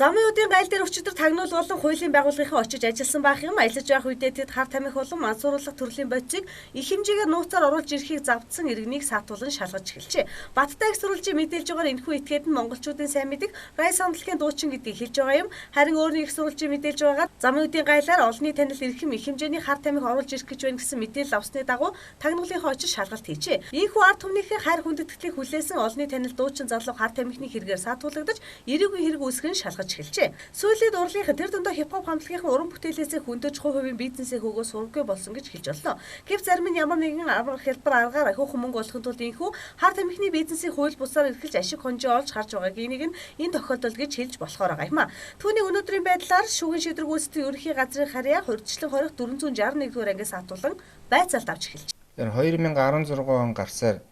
Замын үеийн гайл дээр өчигдөр тагнуул болон хуулийн байгууллагын очиж ажилласан байх юм. Ажиллаж байх үедээ тэд хар тамхи болон мансууруулах төрлийн бодисыг их хэмжээгээр нууцаар оруулж ирэхийг завдсан иргэнийг саатуулан шалгаж эхэлжээ. Баттай их сурвалжийн мэдээлж байгаагаар энэхүү этгээд нь монголчуудын сайн мэдэг рай сандлахын дуучин гэдгийг хэлж байгаа юм. Харин өөрийн их сурвалжийн мэдээлж байгаагаар замын үеийн гайлаар олонний танил эрхэм их хэмжээний хар тамхи оруулж ирэх гэж байна гэсэн мэдээлэл авсны дагуу тагнуулынхаа очиж шалгалт хийжээ. Ийхүү ард түмнийхээ хайр хүндэтгэлийг хүлээсэн олонний танил дуучин залуу хар тамхины хэрэгээр саатуулагдаж эрүүгийн хэрэг үүсгэн шалгаж эхэлжээ. Сүүлийн дурлалынхаа тэр дундаа хипхоп хамтлагийн уран бүтээлээсээ хүндэж хувийн бизнесээ хөгөө сургаггүй болсон гэж хэлж болно. Гэвч зарим нь ямар нэгэн арга хэлбэр аргаар ахиухан мөнгө олохын тулд энэхүү хар тамхины бизнесийн хууль бусаар эрхэлж ашиг хонжоо олж харж байгаагийн нэг нь энэ тохиолдол гэж хэлж болохоор байгаа юм а. Түүний өнөөдрийн байдлаар шүүгэн шийдвэр гүйцэтгэх ерөнхий газрын харьяа хурдчлан хорих 461 дугаар ангиас хатуулан байцаалт авч эхэлж. 2016 он гарсаар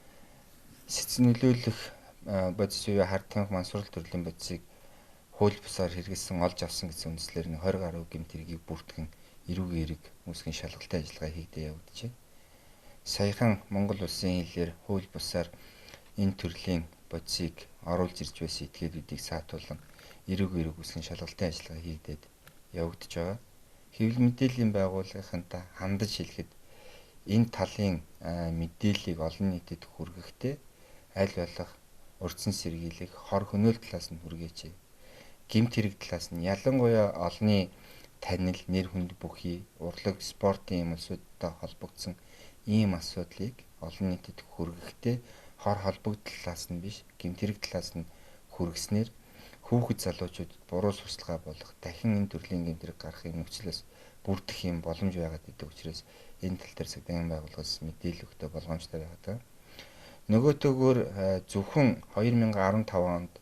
сэцэн нөлөөлөх бодис буюу хар тамхи мансуурал төрлийн бодисыг хууль бусаар хэрэгэлсэн олж авсан гэсэн үндслээр нь 20 гаруй гэмт хэргийг бүртгэн эрүүгийн хэрэг үүсгэн шалгалтын ажиллагаа хийгдээ явагдажээ. Саяхан Монгол улсын хэлээр хууль бусаар энэ төрлийн бодисыг оруулж ирж байсан этгээдүүдийг саатуулан эрүүгийн хэрэг үүсгэн шалгалтын ажиллагаа хийгдээд явагдаж байгаа. Хэвлэл мэдээллийн байгууллагынхантай хандаж хэлэхэд энэ талын мэдээллийг олон нийтэд хүргэхдээ аль болох урьдчилан сэргийлэх хор хөнөөл талаас нь хүргээч. Гэмт хэрэг талаас нь ялангуяа олонний танил, нэр хүнд бүхий, урлаг, спортын юм асуудалтай холбогдсон ийм асуудлыг олон нийтэд хүргэхдээ хор холбогдол талаас нь биш, гэмт хэрэг талаас нь хүргэснээр хүүхэд залуучуудад буруу сурталчилгаа болох дахин энэ төрлийн гэмт хэрэг гарахын нөхцөлөөс бүрдэх юм боломж байгаад идэг учраас энэ тал дээр цагдаагийн байгууллагаас мэдээлэл өгөх болгоомжтой байдаг. Нөгөө төгөөр зөвхөн 2015 онд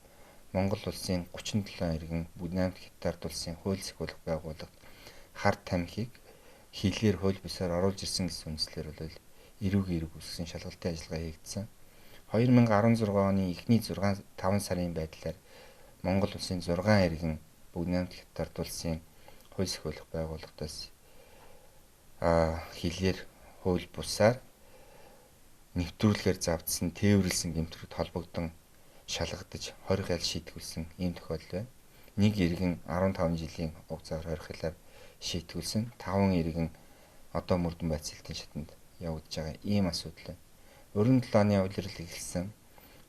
Монгол улсын 37 иргэн Буднамт Хятад улсын хууль сахиулах байгууллагад хар тамхиг хилээр хууль бусаар оруулж ирсэн гэсэн үндслээр бол эрүүгийн хэрэг үүсгэн шалгалтын ажиллагаа хийгдсэн. 2016 оны эхний 5 сарын байдлаар Монгол улсын 6 иргэн Буднамт Хятад улсын хууль сахиулах байгууллагаас хилээр хууль бусаар нэвтрүүлгээр завдсан тээвэрлсэн гэмтрүүд холбогдсон шалгагдаж 20 хайл шийтгүүлсэн ийм тохиолдол байна. Нэг иргэн 15 жилийн хугацаагаар 20 хайлаар шийтгүүлсэн, 5 иргэн одоо мөрдөн байцаалтын шатанд явагдаж байгаа ийм асуудал байна. Өрн 7 оны улирал эхэлсэн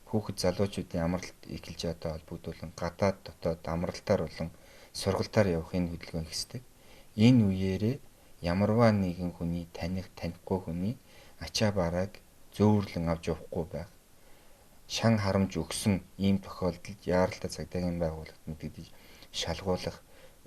хүүхэд залуучуудын амралт эхэлж байгаатай холбогдуулан гадаад дотоод амралтаар болон сургалтаар явахын хөдөлгөөн ихсдэг. Энэ үеэрээ ямарваа нэгэн хүний таних танихгүй хүний ачаа барааг зөөврлөн авч явахгүй байх. Шан харамж өгсөн ийм тохиолдолд яаралтай цагдаагийн байгууллагт мэдэгдэж шалгуулах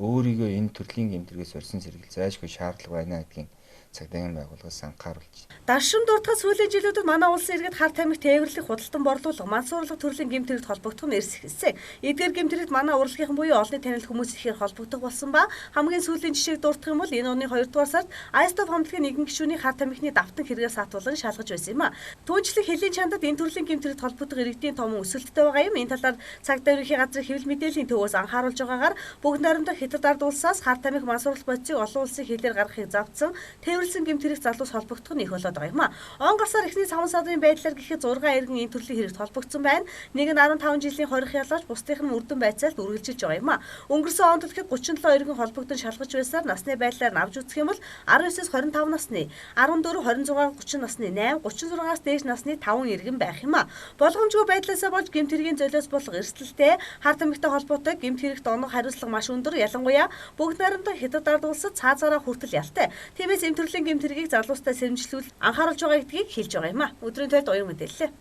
өөрийгөө энэ төрлийн гэмтрээс урьдчилан сэргийл зайлшгүй шаардлага байна гэдгийг цагдаагийн байгууллагаас анхааруулж. Даршин дуртахад сүүлийн жилүүдэд манай улсын иргэд хар тамхи тээвэрлэх худалдан борлуулах, мансууруулах төрлийн гэмтрэгт холбогдох нь эрс эхэлсэн. Эдгээр гэмтрэгт манай урлагийнхан буюу олонний танил хүмүүс ихээр холбогдох болсон ба хамгийн сүүлийн жишээг дурдах юм бол энэ оны 2 дугаар сард Айстов хамтлагийн нэгэн гишүүний хар тамхины давтан хэрэгээр саатуулан шалгаж байсан юм а. Түүнчлэн хэлийн чандад энэ төрлийн гэмтрэгт холбогдох иргэдийн том өсөлттэй байгаа юм. Энэ талаар цагдаа ерөнхий газрын хэвлэл мэдээллийн төвөөс анхааруулж байгаагаар бүгд найрамдах Хятад ард улсаас хар тамхи мансууруулах бодисыг олон улсын хэлээр гаргахыг завдсан тээвэрлсэн гэмт хэрэг залуус холбогдох нь их болоод байгаа юм а. Он гарсаар эхний 5 сарын байдлаар гэхэд 6 иргэн энэ төрлийн хэрэгт холбогдсон байна. Нэг нь 15 жилийн хорих ялгаж бусдынх нь мөрдөн байцаалт үргэлжилж байгаа юм а. Өнгөрсөн онд гэхэд 37 иргэн холбогдсон шалгаж байсаар насны байдлаар авч үзэх юм бол 19-с 25 насны, 14, 26, 30 насны, 8, 36-аас дээш насны 5 иргэн байх юм а. Болгоомжгүй байдлаасаа болж гэмт хэргийн золиос болох эрсдэлтэй хар тамхитай холбоотой гэмт хэрэгт оног хариуцлага маш өндөр, ялангуяа бүгд найрамдах Хятад ард улсад цаазаараа хүртэл ялтай. Тиймээс энэ төрлийн гэмт хэргийг залуустай сэрэмжлүүл анхааруулж байгаа гэдгийг хэлж байгаа юм а. Өдрийн тойрт оюун мэдээллээ.